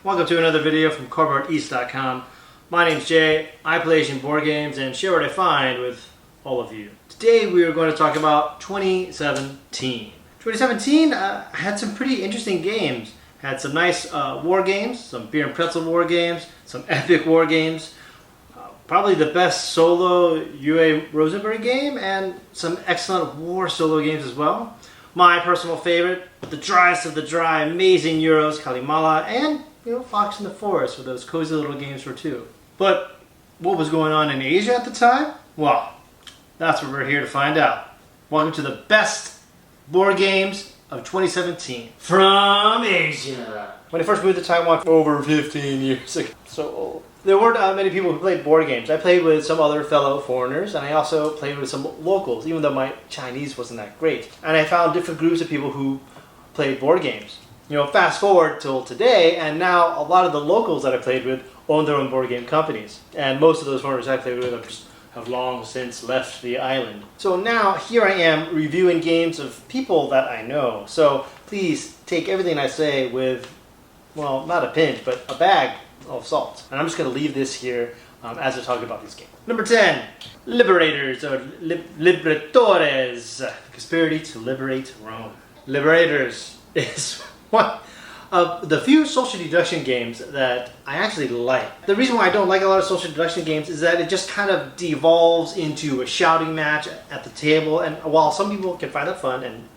Welcome to another video from cardboardeast.com. My name's Jay. I play Asian board games and share what I find with all of you. Today we are going to talk about 2017. 2017 had some pretty interesting games. Had some nice war games, some beer and pretzel war games, some epic war games, probably the best solo UA Rosenberg game, and some excellent war solo games as well. My personal favorite, the driest of the dry, amazing Euros, Kalimala, and Fox in the Forest for those cozy little games for two. But what was going on in Asia at the time? Well, that's what we're here to find out. Welcome to the best board games of 2017 from Asia. When I first moved to Taiwan over 15 years ago, so old. There weren't many people who played board games. I played with some other fellow foreigners, and I also played with some locals, even though my Chinese wasn't that great. And I found different groups of people who played board games. Fast forward till today, and now a lot of the locals that I played with own their own board game companies. And most of those foreigners I played with have long since left the island. So now here I am reviewing games of people that I know. So please take everything I say with, well, not a pinch, but a bag of salt. And I'm just going to leave this here as I talk about these games. Number 10, Liberators, or Liberatores, the conspiracy to liberate Rome. Liberators is one of the few social deduction games that I actually like. The reason why I don't like a lot of social deduction games is that it just kind of devolves into a shouting match at the table, and while some people can find that fun and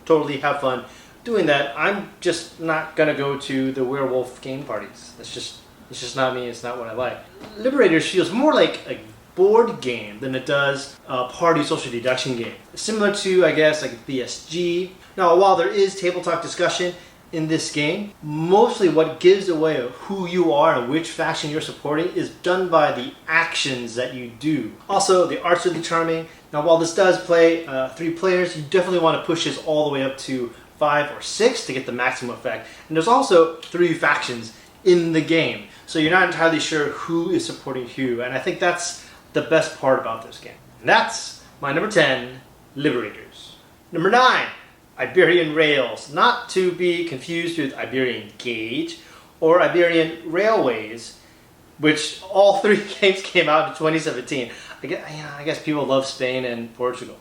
totally have fun doing that, I'm just not gonna go to the werewolf game parties. It's just not me. It's not what I like. Liberators feels more like a board game than it does a party social deduction game. Similar to, I guess, like BSG. Now, while there is table talk discussion in this game, mostly what gives away who you are and which faction you're supporting is done by the actions that you do. Also, the art's really charming. Now, while this does play 3 players, you definitely want to push this all the way up to 5 or 6 to get the maximum effect. And there's also 3 factions in the game, so you're not entirely sure who is supporting who, and I think that's the best part about this game. And that's my number 10, Liberators. Number 9, Iberian Rails, not to be confused with Iberian Gauge or Iberian Railways, which all 3 games came out in 2017. I guess people love Spain and Portugal.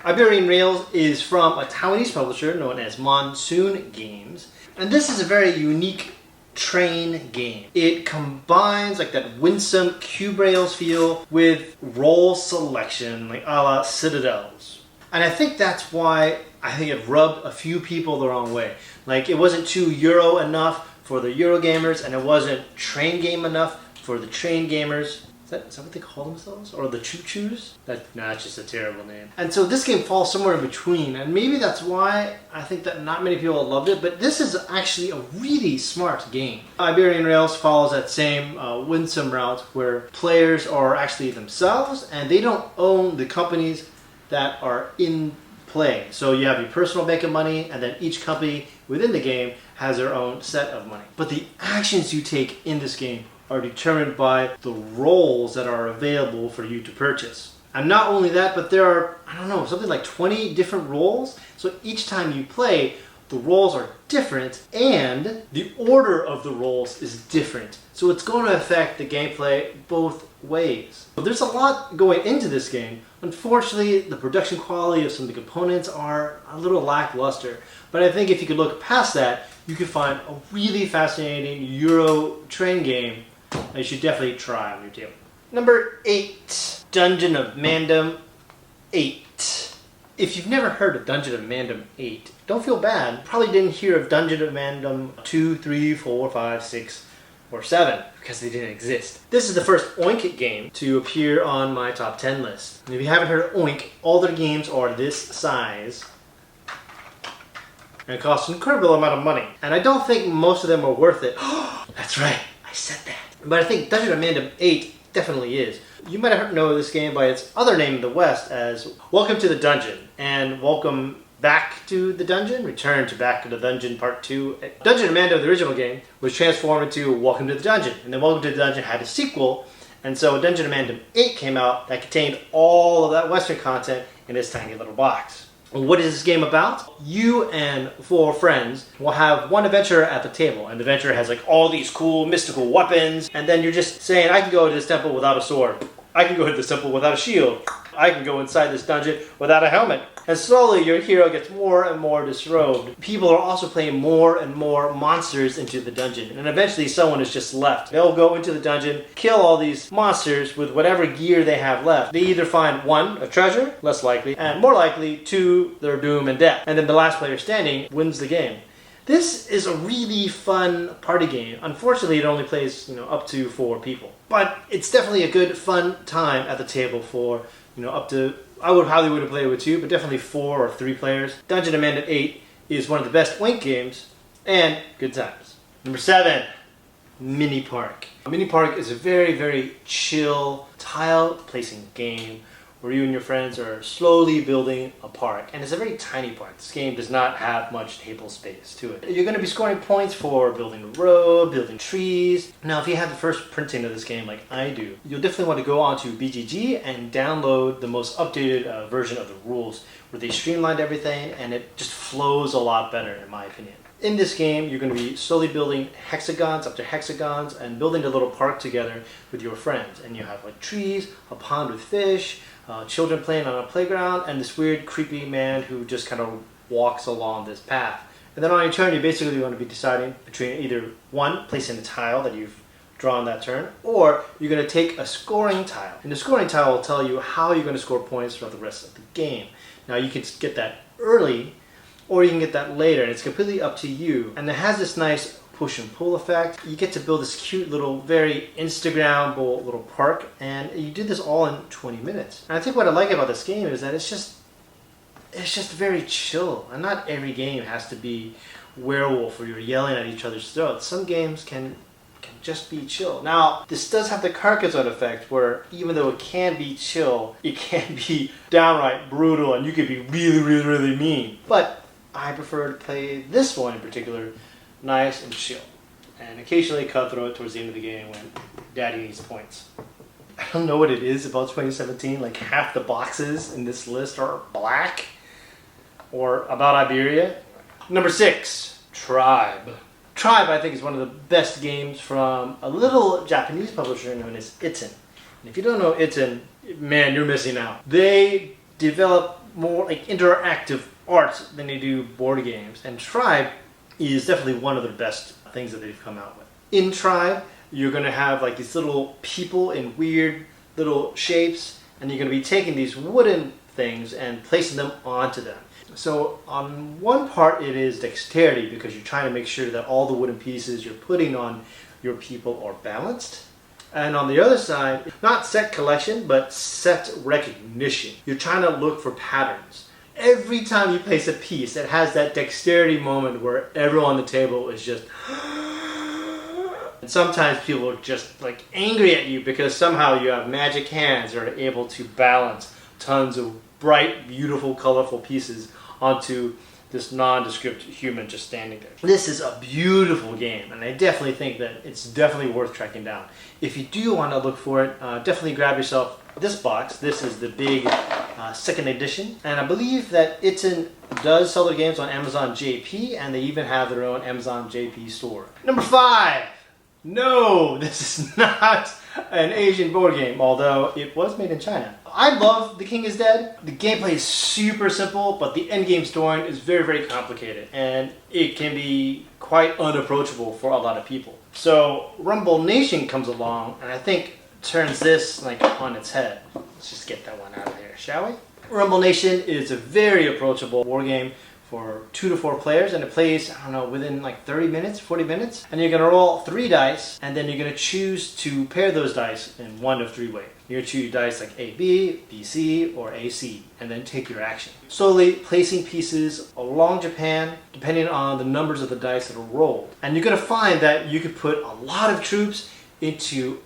Iberian Rails is from a Taiwanese publisher known as Monsoon Games, and this is a very unique train game. It combines like that winsome cube rails feel with roll selection, like a la Citadels. And I think that's why I think it rubbed a few people the wrong way. Like, it wasn't too Euro enough for the Euro gamers, and it wasn't train game enough for the train gamers. Is that what they call themselves? Or the choo-choos? It's just a terrible name. And so this game falls somewhere in between, and maybe that's why I think that not many people loved it, but this is actually a really smart game. Iberian Rails follows that same winsome route where players are actually themselves, and they don't own the companies that are in play. So you have your personal bank of money, and then each company within the game has their own set of money. But the actions you take in this game are determined by the roles that are available for you to purchase. And not only that, but there are, something like 20 different roles. So each time you play, the roles are different, and the order of the roles is different. So it's going to affect the gameplay both ways. There's a lot going into this game. Unfortunately, the production quality of some of the components are a little lackluster. But I think if you could look past that, you could find a really fascinating Euro train game that you should definitely try on your table. Number 8, Dungeon of Mandom 8. If you've never heard of Dungeon of Mandom 8, don't feel bad. Probably didn't hear of Dungeon of Mandom 2, 3, 4, 5, 6, or 7, because they didn't exist. This is the first Oink game to appear on my top 10 list. And if you haven't heard of Oink, all their games are this size, and it costs an incredible amount of money. And I don't think most of them are worth it. That's right, I said that. But I think Dungeon of Mandom 8 definitely is. You might have known this game by its other name in the West as Welcome to the Dungeon, and Welcome Back to the Dungeon, Return to Back to the Dungeon Part 2. Dungeon of Mandom, the original game, was transformed into Welcome to the Dungeon, and then Welcome to the Dungeon had a sequel, and so Dungeon of Mandom 8 came out that contained all of that Western content in this tiny little box. What is this game about? You and 4 friends will have one adventurer at the table, and the adventurer has like all these cool mystical weapons, and then you're just saying, I can go to this temple without a sword. I can go to this temple without a shield. I can go inside this dungeon without a helmet. And slowly your hero gets more and more disrobed. People are also playing more and more monsters into the dungeon, and eventually someone is just left. They'll go into the dungeon, kill all these monsters with whatever gear they have left. They either find 1, a treasure, less likely, and more likely 2, their doom and death. And then the last player standing wins the game. This is a really fun party game. Unfortunately, it only plays, up to 4 people. But it's definitely a good, fun time at the table for, up to, I would play it with 2, but definitely 4 or 3 players. Dungeon Amendment 8 is one of the best Wink games, and good times. Number 7, Mini Park. Mini Park is a very, very chill tile placing game where you and your friends are slowly building a park. And it's a very tiny park. This game does not have much table space to it. You're going to be scoring points for building a road, building trees. Now, if you have the first printing of this game like I do, you'll definitely want to go onto BGG and download the most updated version of the rules, where they streamlined everything and it just flows a lot better, in my opinion. In this game, you're going to be slowly building hexagons after hexagons and building a little park together with your friends. And you have like trees, a pond with fish, children playing on a playground, and this weird, creepy man who just kind of walks along this path. And then on your turn, you basically want to be deciding between either 1, placing a tile that you've drawn that turn, or you're going to take a scoring tile. And the scoring tile will tell you how you're going to score points throughout the rest of the game. Now, you can get that early, or you can get that later, and it's completely up to you. And it has this nice push and pull effect. You get to build this cute little, very Instagrammable little park, and you do this all in 20 minutes. And I think what I like about this game is that it's just very chill. And not every game has to be werewolf or you're yelling at each other's throats. Some games can just be chill. Now, this does have the Carcassonne effect, where even though it can be chill, it can be downright brutal, and you can be really, really, really mean. But I prefer to play this one in particular nice and chill, and occasionally cutthroat towards the end of the game when daddy needs points. I don't know what it is about 2017, like half the boxes in this list are black, or about Iberia. Number 6, Tribe. Tribe, I think, is one of the best games from a little Japanese publisher known as Itten. And if you don't know Itten, man, you're missing out. They develop more like interactive art than they do board games, and Tribe is definitely one of the best things that they've come out with. In Tribe, you're going to have like these little people in weird little shapes, and you're going to be taking these wooden things and placing them onto them. So on one part it is dexterity, because you're trying to make sure that all the wooden pieces you're putting on your people are balanced. And on the other side, not set collection, but set recognition. You're trying to look for patterns. Every time you place a piece, it has that dexterity moment where everyone on the table is just... And sometimes people are just like angry at you because somehow you have magic hands that are able to balance tons of bright, beautiful, colorful pieces onto this nondescript human just standing there. This is a beautiful game, and I definitely think that it's definitely worth tracking down. If you do want to look for it, definitely grab yourself this box. This is the big second edition, and I believe that Itten does sell their games on Amazon JP, and they even have their own Amazon JP store. Number 5. No, this is not an Asian board game, although it was made in China. I love The King is Dead. The gameplay is super simple, but the endgame story is very, very complicated, and it can be quite unapproachable for a lot of people. So Rumble Nation comes along, and I think turns this like on its head. Let's just get that one out of here, shall we? Rumble Nation is a very approachable war game for 2 to 4 players, and it plays, I don't know, within like 30 minutes, 40 minutes. And you're going to roll 3 dice, and then you're going to choose to pair those dice in one of 3 ways. You're going to choose dice like AB, BC, or AC, and then take your action. Slowly placing pieces along Japan, depending on the numbers of the dice that are rolled. And you're going to find that you could put a lot of troops into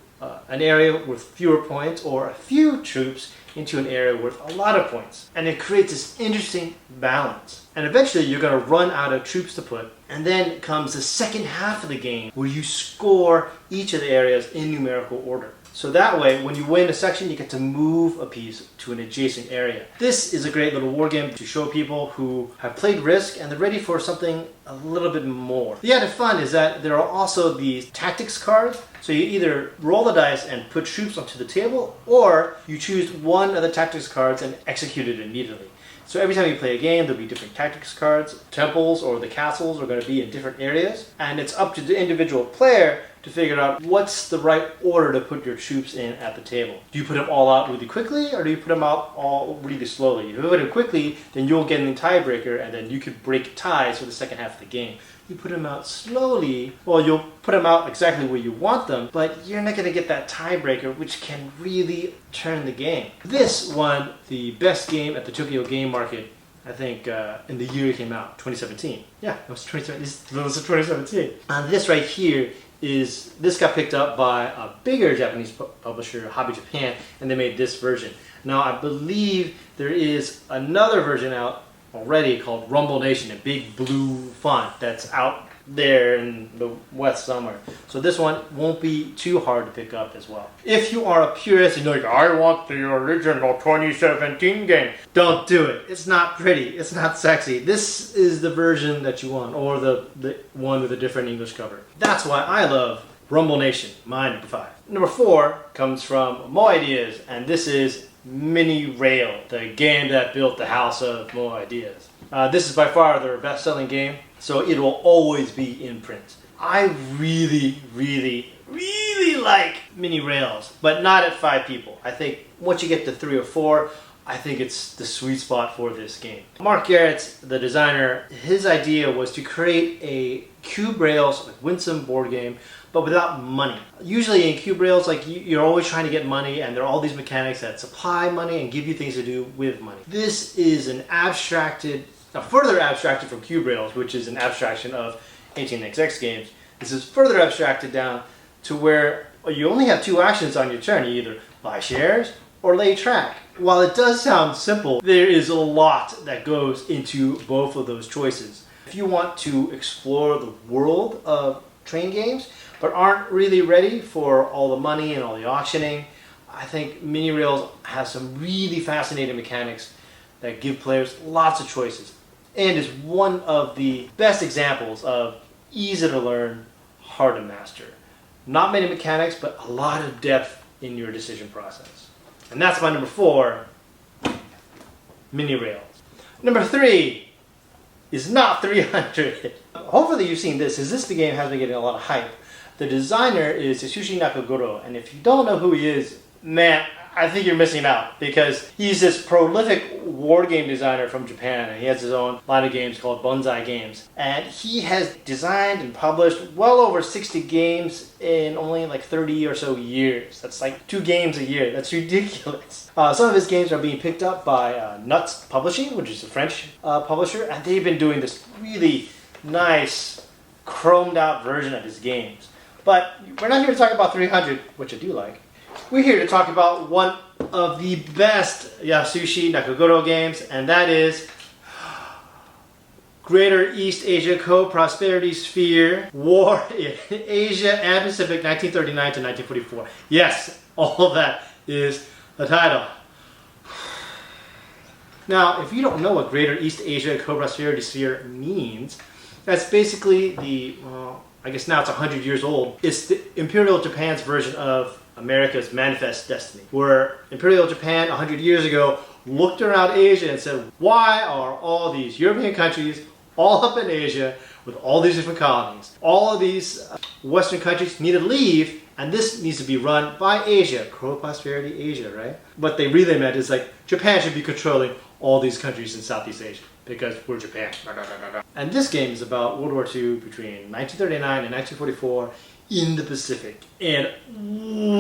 an area with fewer points, or a few troops into an area worth a lot of points. And it creates this interesting balance. And eventually you're going to run out of troops to put, and then comes the second half of the game where you score each of the areas in numerical order. So that way, when you win a section, you get to move a piece to an adjacent area. This is a great little war game to show people who have played Risk and they're ready for something a little bit more. The added fun is that there are also these tactics cards. So you either roll the dice and put troops onto the table, or you choose one of the tactics cards and execute it immediately. So every time you play a game, there'll be different tactics cards. Temples or the castles are going to be in different areas. And it's up to the individual player to figure out what's the right order to put your troops in at the table. Do you put them all out really quickly, or do you put them out all really slowly? If you put them quickly, then you'll get an tiebreaker, and then you could break ties for the second half of the game. You put them out slowly, well, you'll put them out exactly where you want them, but you're not going to get that tiebreaker, which can really turn the game. This won the best game at the Tokyo Game Market, I think, in the year it came out, 2017. Yeah, it was 2017. And this right here this got picked up by a bigger Japanese publisher, Hobby Japan, and they made this version. Now, I believe there is another version out already called Rumble Nation, a big blue font that's out there in the West somewhere. So this one won't be too hard to pick up as well. If you are a purist and you're like, I want the original 2017 game, don't do it. It's not pretty. It's not sexy. This is the version that you want, or the one with a different English cover. That's why I love Rumble Nation, my number 5. Number 4 comes from Mo Ideas, and this is Mini Rail, the game that built the house of Mo Ideas. This is by far their best-selling game, so it will always be in print. I really, really, really like mini rails, but not at 5 people. I think once you get to 3 or 4, I think it's the sweet spot for this game. Mark Garrett's the designer. His idea was to create a cube rails, like winsome board game, but without money. Usually in cube rails, like you're always trying to get money, and there are all these mechanics that supply money and give you things to do with money. This is an further abstracted from cube rails, which is an abstraction of 18xx games. This is further abstracted down to where you only have 2 actions on your turn. You either buy shares or lay track. While it does sound simple, there is a lot that goes into both of those choices. If you want to explore the world of train games, but aren't really ready for all the money and all the auctioning, I think Mini Rails has some really fascinating mechanics that give players lots of choices, and is one of the best examples of easy to learn, hard to master. Not many mechanics, but a lot of depth in your decision process. And that's my number 4, Mini Rails. Number 3 is not 300. Hopefully you've seen this, as this game has been getting a lot of hype. The designer is Yasushi Nakagoro, and if you don't know who he is, man, I think you're missing out, because he's this prolific war game designer from Japan, and he has his own line of games called Bonsai Games. And he has designed and published well over 60 games in only like 30 or so years. That's like 2 games a year. That's ridiculous. Some of his games are being picked up by Nuts Publishing, which is a French publisher, and they've been doing this really nice, chromed out version of his games. But we're not here to talk about 300, which I do like. We're here to talk about one of the best Yasushi Nakagoro games, and that is Greater East Asia Co-Prosperity Sphere War in Asia and Pacific 1939 to 1944. Yes, all of that is the title. Now, if you don't know what Greater East Asia Co-Prosperity Sphere means, that's basically I guess now it's 100 years old. It's the Imperial Japan's version of America's Manifest Destiny, where Imperial Japan 100 years ago looked around Asia and said, why are all these European countries all up in Asia with all these different colonies? All of these Western countries need to leave, and this needs to be run by Asia, pro-prosperity Asia, right? What they really meant is like Japan should be controlling all these countries in Southeast Asia because we're Japan. And this game is about World War II between 1939 and 1944 in the Pacific. And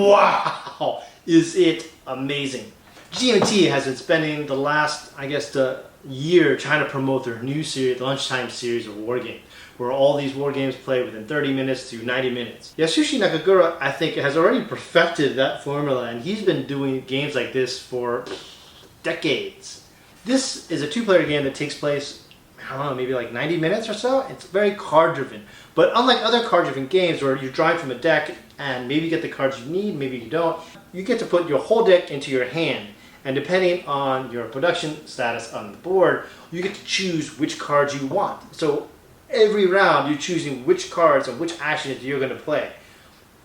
wow, is it amazing. GMT has been spending the last, year trying to promote their new series, lunchtime series of war games, where all these war games play within 30 minutes to 90 minutes. Yasushi Nakagoro, I think, has already perfected that formula, and he's been doing games like this for decades. This is a 2-player game that takes place I don't know, maybe like 90 minutes or so. It's very card driven. But unlike other card driven games where you're drawing from a deck and maybe you get the cards you need, maybe you don't, you get to put your whole deck into your hand. And depending on your production status on the board, you get to choose which cards you want. So every round you're choosing which cards and which actions you're going to play.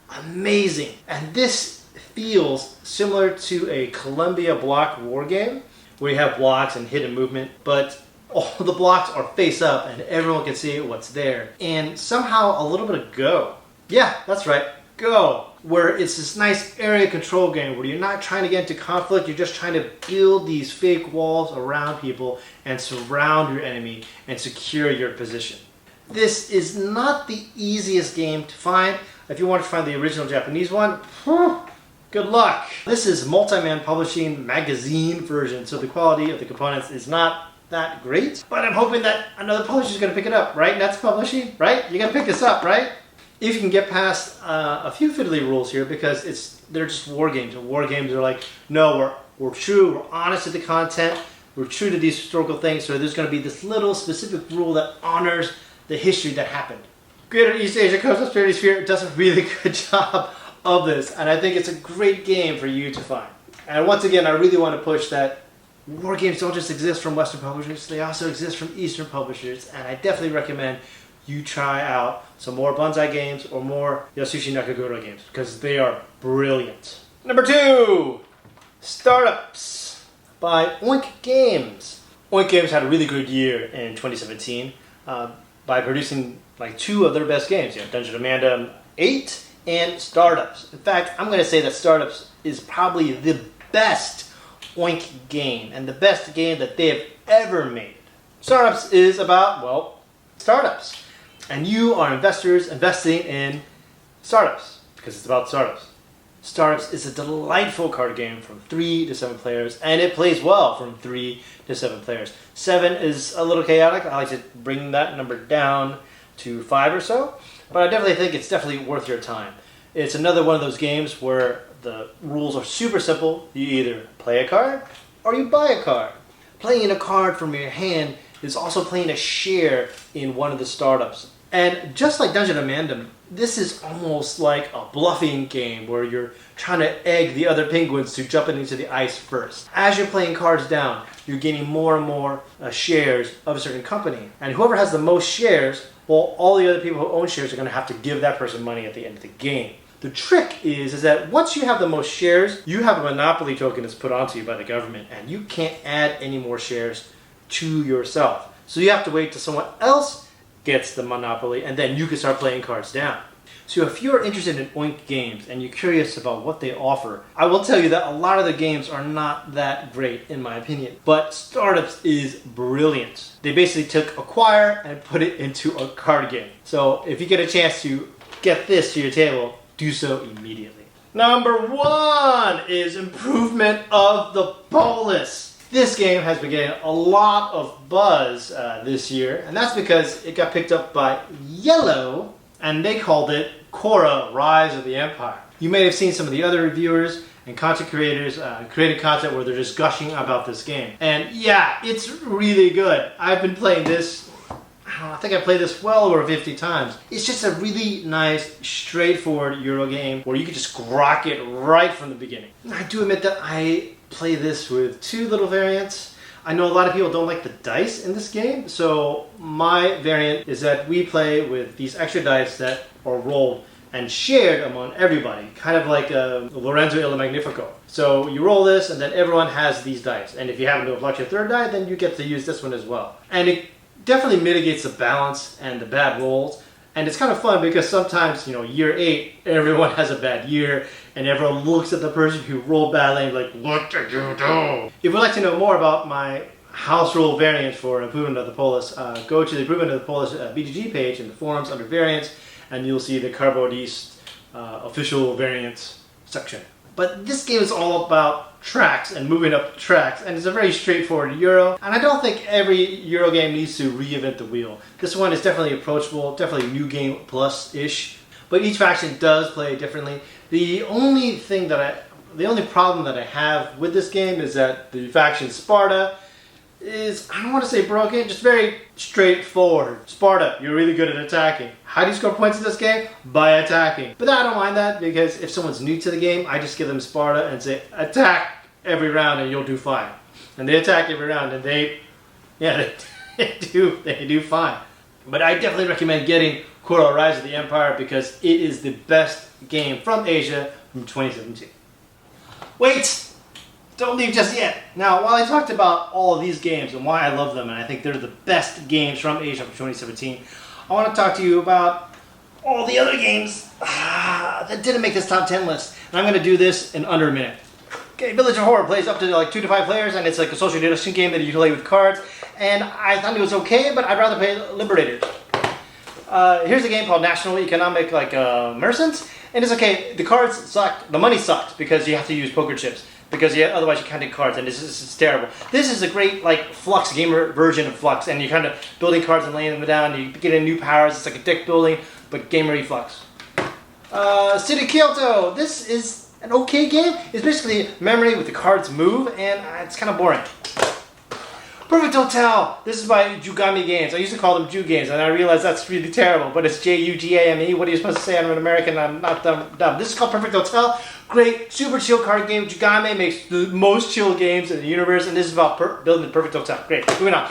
Amazing. And this feels similar to a Columbia block war game where you have blocks and hidden movement, but all the blocks are face up and everyone can see what's there. And somehow a little bit of Go. Yeah, that's right, Go. Where it's this nice area control game where you're not trying to get into conflict, you're just trying to build these fake walls around people and surround your enemy and secure your position. This is not the easiest game to find. If you want to find the original Japanese one, good luck. This is Multi-Man Publishing magazine version, so the quality of the components is not that great, but I'm hoping that another publisher is going to pick it up, right? Nets Publishing, right? You're going to pick this up, right? If you can get past a few fiddly rules here, because they're just war games, and war games are like, no, we're true, we're honest to the content, we're true to these historical things, so there's going to be this little specific rule that honors the history that happened. Greater East Asia Coastal Security Sphere does a really good job of this, and I think it's a great game for you to find. And once again, I really want to push that war games don't just exist from Western publishers, they also exist from Eastern publishers, and I definitely recommend you try out some more Banzai games or more Yasushi Nakagura games, because they are brilliant. Number 2, Startups by Oink Games. Oink Games had a really good year in 2017 by producing like 2 of their best games, Dungeon Amanda 8 and Startups. In fact, I'm going to say that Startups is probably the best Oink game and the best game that they have ever made. Startups is about, well, startups. And you are investors investing in startups because it's about startups. Startups is a delightful card game from 3 to 7 players, and it plays well from 3 to 7 players. 7 is a little chaotic. I like to bring that number down to 5 or so, but I definitely think it's definitely worth your time. It's another one of those games where the rules are super simple. You either play a card or you buy a card. Playing a card from your hand is also playing a share in one of the startups. And just like Dungeon Amanda, this is almost like a bluffing game where you're trying to egg the other penguins to jump into the ice first. As you're playing cards down, you're gaining more and more shares of a certain company. And whoever has the most shares, well, all the other people who own shares are going to have to give that person money at the end of the game. The trick is that once you have the most shares, you have a monopoly token that's put onto you by the government, and you can't add any more shares to yourself. So you have to wait till someone else gets the monopoly, and then you can start playing cards down. So if you're interested in Oink Games and you're curious about what they offer, I will tell you that a lot of the games are not that great in my opinion. But Startups is brilliant. They basically took Acquire and put it into a card game. So if you get a chance to get this to your table, do so immediately. Number 1 is Improvement of the Polis. This game has been getting a lot of buzz this year, and that's because it got picked up by Yellow, and they called it Korra: Rise of the Empire. You may have seen some of the other reviewers and content creators creating content where they're just gushing about this game. And yeah, it's really good. I've been playing this, I think I played this well over 50 times. It's just a really nice, straightforward Euro game where you can just grok it right from the beginning. I do admit that I play this with 2 little variants. I know a lot of people don't like the dice in this game, so my variant is that we play with these extra dice that are rolled and shared among everybody, kind of like Lorenzo Il Magnifico. So you roll this, and then everyone has these dice. And if you happen to have lucked your 3rd die, then you get to use this one as well. And it definitely mitigates the balance and the bad rolls. And it's kind of fun because sometimes, year 8, everyone has a bad year, and everyone looks at the person who rolled badly and like, what did you do? If you'd like to know more about my house rule variant for Improvement of the Polis, go to the Improvement of the Polis BGG page in the forums under variants, and you'll see the Cardboard East official variants section. But this game is all about tracks and moving up tracks, and it's a very straightforward Euro, and I don't think every Euro game needs to reinvent the wheel. This one is definitely approachable, definitely New Game Plus-ish, but each faction does play differently. The only problem that I have with this game is that the faction Sparta is, I don't want to say broken, just very straightforward. Sparta, you're really good at attacking. How do you score points in this game? By attacking. But I don't mind that, because if someone's new to the game, I just give them Sparta and say, attack every round and you'll do fine. And they attack every round and they do fine. But I definitely recommend getting Kuro Rise of the Empire because it is the best game from Asia from 2017. Wait! Don't leave just yet. Now, while I talked about all of these games and why I love them, and I think they're the best games from Asia from 2017, I want to talk to you about all the other games that didn't make this top 10 list. And I'm going to do this in under a minute. Okay, Village of Horror plays up to like 2 to 5 players, and it's like a social deduction game that you play with cards. And I thought it was okay, but I'd rather play Liberators. Here's a game called National Economic Merchants, and it's okay. The cards suck. The money sucks because you have to use poker chips. Because otherwise you can't take cards, and this is terrible. This is a great like Flux gamer version of Flux, and you're kind of building cards and laying them down. And you get in new powers. It's like a deck building, but gamery Flux. City Kyoto. This is an okay game. It's basically memory with the cards move, and it's kind of boring. Perfect Hotel. This is by Jugami Games. I used to call them Jew Games, and I realized that's really terrible, but it's Jugame. What are you supposed to say? I'm an American. I'm not dumb. This is called Perfect Hotel. Great, super chill card game. Jugame makes the most chill games in the universe, and this is about building the perfect hotel. Great. Moving on.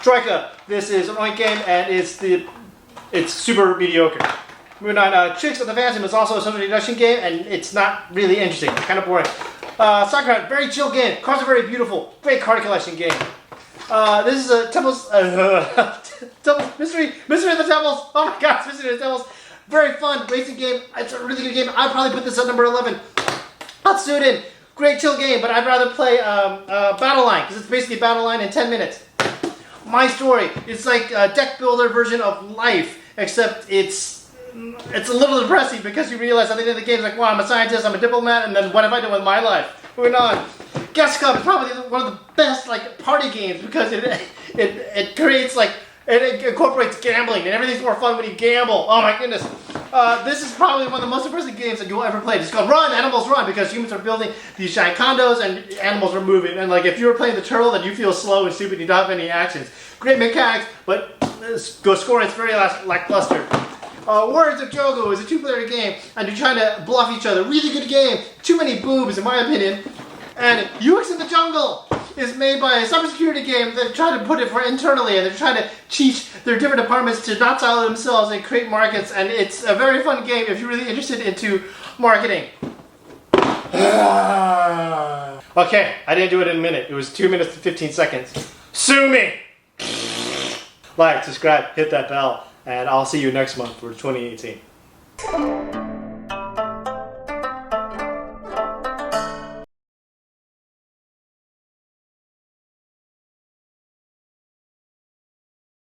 Troika. This is an oink game, and it's super mediocre. Moving on. Tricks of the Phantom is also a social deduction game, and it's not really interesting. It's kind of boring. Sakura. Very chill game. Cards are very beautiful. Great card collection game. This is a Temples, Mystery of the Temples. Oh my gosh, Mystery of the Temples. Very fun racing game. It's a really good game. I'd probably put this at number 11. Hatsuden. Great chill game, but I'd rather play Battle Line because it's basically Battle Line in 10 minutes. My Story. It's like a deck builder version of Life, except it's a little depressing because you realize at the end of the game, it's like, wow, I'm a scientist, I'm a diplomat, and then what have I done with my life? Moving on. Guest Cup is probably one of the best like party games because it creates like it incorporates gambling and everything's more fun when you gamble. Oh my goodness! This is probably one of the most depressing games that you'll ever play. It's called Run Animals Run because humans are building these giant condos and animals are moving. And like if you were playing the turtle, then you feel slow and stupid. You don't have any actions. Great mechanics, but go scoring. It's very lackluster. Words of Jogo is a 2-player game, and you're trying to bluff each other. Really good game. Too many boobs, in my opinion. And UX in the Jungle is made by a cybersecurity game that try to put it for internally, and they're trying to teach their different departments to not silo themselves and create markets. And it's a very fun game if you're really interested into marketing. Okay, I didn't do it in a minute. It was 2 minutes and 15 seconds. Sue me! Like, subscribe, hit that bell, and I'll see you next month for 2018.